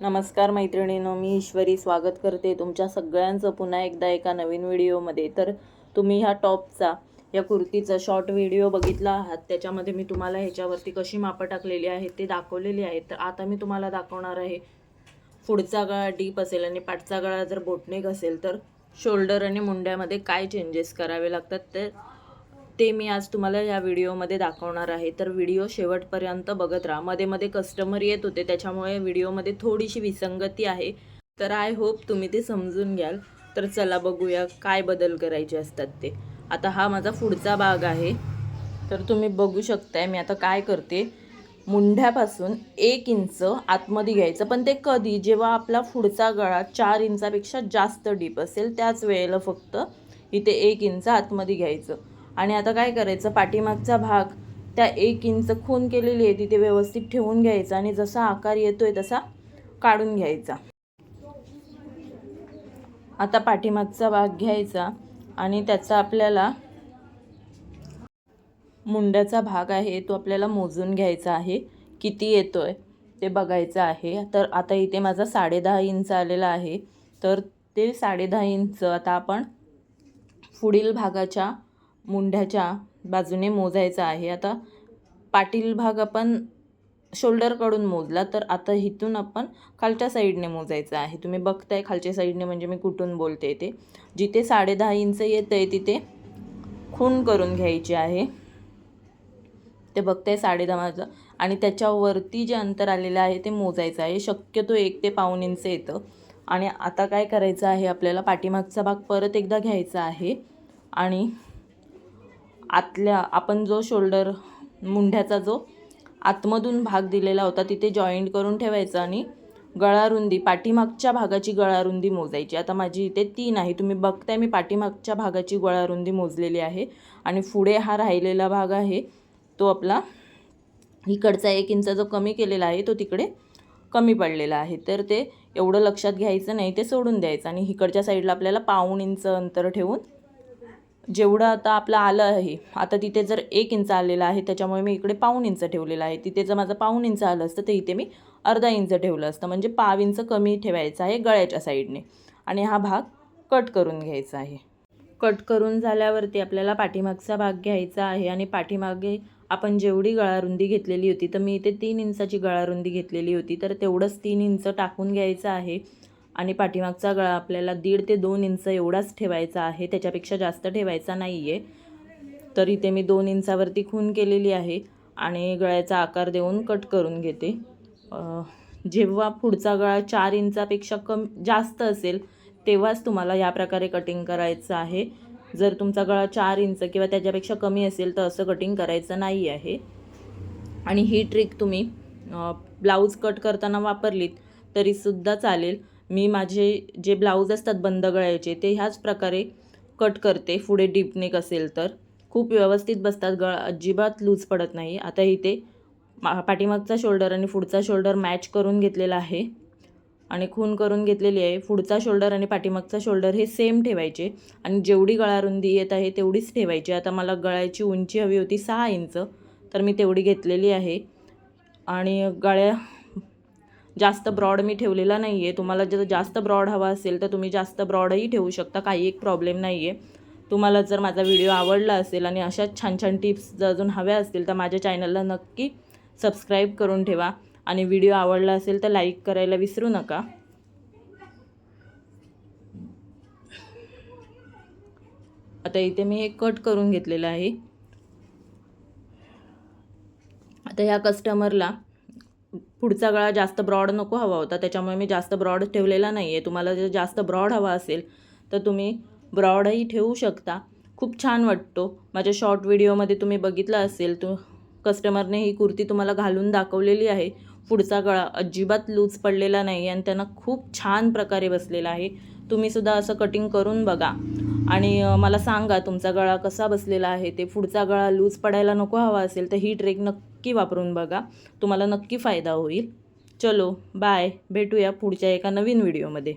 नमस्कार मैत्रिणींनो, मी ईश्वरी स्वागत करते तुमच्या सगळ्यांचं पुन्हा एकदा एका नवीन व्हिडिओमध्ये। तर तुम्ही ह्या टॉपचा या कुर्तीचा शॉर्ट व्हिडिओ बघितला आहात। त्याच्यामध्ये मी तुम्हाला ह्याच्यावरती कशी मापं टाकलेली आहेत ते दाखवलेली आहेत। तर आता मी तुम्हाला दाखवणार आहे पुढचा गळा डीप असेल आणि पाठचा गळा जर बोटनेक असेल तर शोल्डर आणि मुंड्यामध्ये काय चेंजेस करावे लागतात ते मी आज तुम्हाला या व्हिडिओमध्ये दाखवणार आहे। तर व्हिडिओ शेवटपर्यंत बघत राहा। मध्ये मध्ये कस्टमर येत होते त्याच्यामुळे व्हिडिओमध्ये थोडीशी विसंगती आहे, तर आय होप तुम्ही ते समजून घ्याल। तर चला बघूया काय बदल करायचे असतात ते। आता हा माझा पुढचा भाग आहे, तर तुम्ही बघू शकताय मी आता काय करते। मुंढ्यापासून 1 इंच आतमध्ये घ्यायचं, पण ते कधी जेव्हा आपला पुढचा गळा 4 इंचापेक्षा जास्त डीप असेल त्याच वेळेला फक्त इथे 1 इंच आतमध्ये घ्यायचं। आणि आता काय करायचं, पाठीमागचा भाग त्या 1 इंच खून केलेली आहे तिथे व्यवस्थित ठेवून घ्यायचा आणि जसा आकार येतोय तसा काढून घ्यायचा। आता पाठीमागचा भाग घ्यायचा आणि त्याचा आपल्याला मुंड्याचा भाग आहे तो आपल्याला मोजून घ्यायचा आहे, किती येतोय ते बघायचं आहे। तर आता इथे माझा 10.5 इंच आलेला आहे, तर ते 10.5 इंच आता आपण पुढील भागाच्या मुंढ्याच्या बाजूने मोजायचा आहे। आता पाटील भाग आपण शोल्डरकडून मोजला, तर आता इथून आपण खालच्या साईडने मोजायचं आहे। तुम्ही बघताय खालच्या साईडने म्हणजे मी कुठून बोलते ते। जिथे 10.5 इंच येतंय तिथे खून करून घ्यायची आहे, ते बघताय 10.5 माझं, आणि त्याच्यावरती जे अंतर आलेलं आहे ते मोजायचं आहे। शक्यतो 1 ते पाऊण इंच येतं। आणि आता काय करायचं आहे, आपल्याला पाठीमागचा भाग परत एकदा घ्यायचा आहे आणि आतल्या आपण जो शोल्डर मुंढ्याचा जो आतमधून भाग दिलेला होता तिथे जॉईंट करून ठेवायचा आणि गळारुंदी पाठीमागच्या भागाची गळारुंदी मोजायची। आता माझी इथे 3 आहे, तुम्ही बघताय मी पाठीमागच्या भागाची गळारुंदी मोजलेली आहे। आणि पुढे हा राहिलेला भाग आहे तो आपला इकडचा 1 इंच जो कमी केलेला आहे तो तिकडे कमी पडलेला आहे, तर ते एवढं लक्षात घ्यायचं नाही, ते सोडून द्यायचं। आणि इकडच्या साईडला आपल्याला पाऊण इंच अंतर ठेवून जेवढं आता आपलं आलं आहे, आता तिथे जर 1 इंच आलेला आहे त्याच्यामुळे मी इकडे पाऊण इंच ठेवलेला आहे। तिथे जर माझं पाऊण इंच आलं असतं तर इथे मी अर्धा इंच ठेवलं असतं, म्हणजे पाव इंच कमी ठेवायचं आहे गळ्याच्या साईडने। आणि हा भाग कट करून घ्यायचा आहे। कट करून झाल्यावरती आपल्याला पाठीमागचा भाग घ्यायचा आहे आणि पाठीमागे आपण जेवढी गळारुंदी घेतलेली होती, तर मी इथे 3 इंचाची गळारुंदी घेतलेली होती, तर तेवढंच 3 इंच टाकून घ्यायचं आहे। आणि पाठीमागचा गळा आपल्याला 1.5 ते 2 इंच एवढाच ठेवायचा आहे, त्याच्यापेक्षा जास्त ठेवायचा नाही आहे। तर इथे मी 2 इंचावरती खून केलेली आहे आणि गळ्याचा आकार देऊन कट करून घेते। जेव्हा पुढचा गळा 4 इंचापेक्षा जास्त असेल तेव्हाच तुम्हाला या प्रकारे कटिंग करायचं आहे। जर तुमचा गळा 4 इंच किंवा त्याच्यापेक्षा कमी असेल तर असं कटिंग करायचं नाही आहे। आणि ही ट्रिक तुम्ही ब्लाऊज कट करताना वापरलीत तरीसुद्धा चालेल। मी माझे जे ब्लाऊज असतात बंद गळ्याचे ते ह्याच प्रकारे कट करते। पुढे डीप नेक असेल तर खूप व्यवस्थित बसतात, गळा अजिबात लूज पडत नाही। आता इथे पाठीमागचा शोल्डर आणि पुढचा शोल्डर मॅच करून घेतलेला आहे आणि खून करून घेतलेली आहे। पुढचा शोल्डर आणि पाठीमागचा शोल्डर हे सेम ठेवायचे आणि जेवढी गळारुंदी येत आहे तेवढीच ठेवायची। आता मला गळ्याची उंची हवी होती 6 इंच, तर मी तेवढी घेतलेली आहे। आणि गळ्या जास्त ब्रॉड मी ठेवलेला नाही आहे। तुम्हाला जर जास्त ब्रॉड हवा असेल तर तुम्ही जास्त ब्रॉडही ठेवू शकता, काही एक प्रॉब्लेम नाही आहे। तुम्हाला जर माझा व्हिडिओ आवडला असेल आणि अशाच छान छान टिप्स जर अजून हव्या असतील तर माझ्या चॅनलला नक्की सबस्क्राईब करून ठेवा आणि व्हिडिओ आवडला असेल तर लाईक करायला विसरू नका। आता इथे मी हे कट करून घेतलेलं आहे। आता ह्या कस्टमरला पुढचा गळा जास्त ब्रॉड नको हवा होता, त्याच्यामुळे मी जास्त ब्रॉड ठेवलेला नाही आहे। तुम्हाला जर जास्त ब्रॉड हवा असेल तर तुम्ही ब्रॉडही ठेवू शकता, खूप छान वाटतो। माझ्या शॉर्ट व्हिडिओमध्ये तुम्ही बघितलं असेल, कस्टमरने ही कुर्ती तुम्हाला घालून दाखवलेली आहे। पुढचा गळा अजिबात लूज पडलेला नाही आणि त्यांना खूप छान प्रकारे बसलेला आहे। तुम्हीसुद्धा असं कटिंग करून बघा आणि मला सांगा तुमचा गळा कसा बसलेला आहे ते। पुढचा गळा लूज पडायला नको हवा असेल तर ही ट्रिक नक्की वापरून बघा, तुम्हाला नक्की फायदा होईल। चलो बाय, भेटूया पुढच्या एका नवीन व्हिडिओमध्ये।